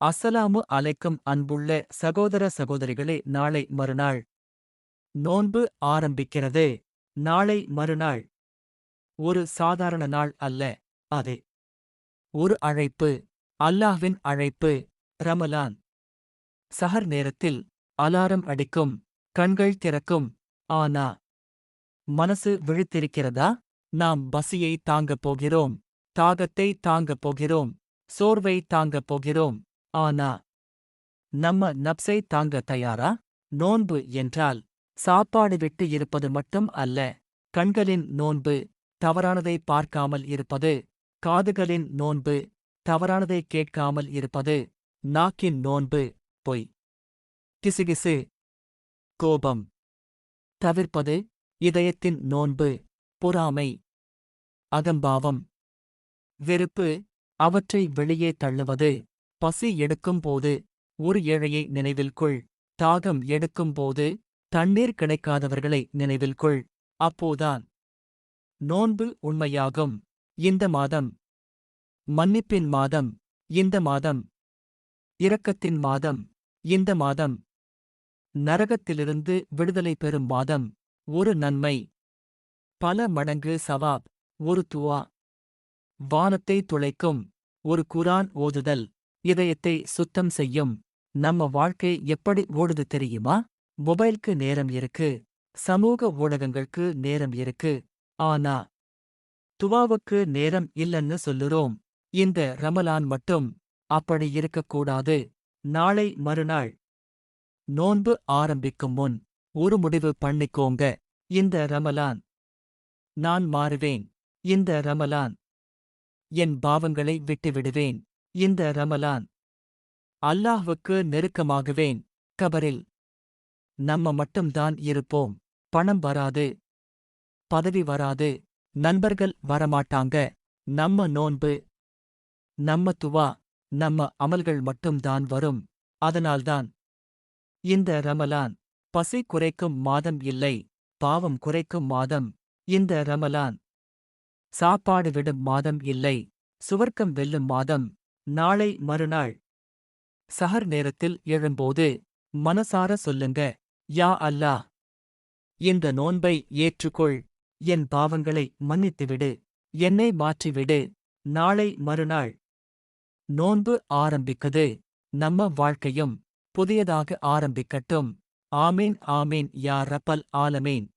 அஸ்ஸலாமு அலைக்கும் அன்புள்ள சகோதர சகோதரிகளே, நாளை மறுநாள் நோன்பு ஆரம்பிக்கிறது. நாளை மறுநாள் ஒரு சாதாரண நாள் அல்ல, அது ஒரு அழைப்பு, அல்லாஹ்வின் அழைப்பு. ரமலான் சஹர் நேரத்தில் அலாரம் அடிக்கும், கண்கள் திறக்கும். ஆனா மனசு விழித்திருக்கிறதா? நாம் பசியை தாங்கப் போகிறோம், தாகத்தை தாங்கப் போகிறோம், சோர்வை தாங்கப் போகிறோம். ஆனா நம்ம நப்சை தாங்க தயாரா? நோன்பு என்றால் சாப்பாடு விட்டு இருப்பது மட்டும் அல்ல. கண்களின் நோன்பு, தவறானதை பார்க்காமல் இருப்பது. காதுகளின் நோன்பு, தவறானதை கேட்காமல் இருப்பது. நாக்கின் நோன்பு, பொய், கிசுகிசு, கோபம் தவிர்ப்பது. இதயத்தின் நோன்பு, பொறாமை, அகம்பாவம், வெறுப்பு, அவற்றை வெளியே தள்ளுவது. பசி எடுக்கும்போது ஒரு ஏழையை நினைவில் கொள். தாகம் எடுக்கும்போது தண்ணீர் கிடைக்காதவர்களை நினைவில் கொள். அப்போதான் நோன்பு உண்மையாகும். இந்த மாதம் மன்னிப்பின் மாதம். இந்த மாதம் இரக்கத்தின் மாதம். இந்த மாதம் நரகத்திலிருந்து விடுதலை பெறும் மாதம். ஒரு நன்மை, பல மடங்கு சவாப். ஒரு துஆ, வானத்தை துளைக்கும். ஒரு குர்ஆன் ஓதுதல், இதயத்தை சுத்தம் செய்யும். நம்ம வாழ்க்கை எப்படி ஓடுது தெரியுமா? மொபைலுக்கு நேரம் இருக்கு, சமூக ஊடகங்களுக்கு நேரம் இருக்கு. ஆனா துவாவுக்கு நேரம் இல்லன்னு சொல்லுறோம். இந்த ரமலான் மட்டும் அப்படி இருக்கக்கூடாது. நாளை மறுநாள் நோன்பு ஆரம்பிக்கும் முன் ஒரு முடிவு பண்ணிக்கோங்க. இந்த ரமலான் நான் மாறுவேன். இந்த ரமலான் என் பாவங்களை விட்டுவிடுவேன். இந்த ரமலான் அல்லாஹ்வுக்கு நெருக்கமாகுவேன். கபரில் நம்ம மட்டும்தான் இருப்போம். பணம் வராது, பதவி வராது, நண்பர்கள் வரமாட்டாங்க. நம்ம நோன்பு, நம்ம துவா, நம்ம அமல்கள் மட்டும்தான் வரும். அதனால்தான் இந்த ரமலான் பசி குறைக்கும் மாதம் இல்லை, பாவம் குறைக்கும் மாதம். இந்த ரமலான் சாப்பாடு விடும் மாதம் இல்லை, சுவர்க்கம் வெல்லும் மாதம். நாளை மறுநாள் சஹர் நேரத்தில் எழும்போது மனசார சொல்லுங்க, யா அல்லாஹ், இந்த நோன்பை ஏற்றுக்கொள். என் பாவங்களை மன்னித்துவிடு, என்னை மாற்றிவிடு. நாளை மறுநாள் நோன்பு ஆரம்பிக்குது. நம்ம வாழ்க்கையும் புதியதாக ஆரம்பிக்கட்டும். ஆமீன் ஆமீன் யா ரப்பல் ஆலமீன்.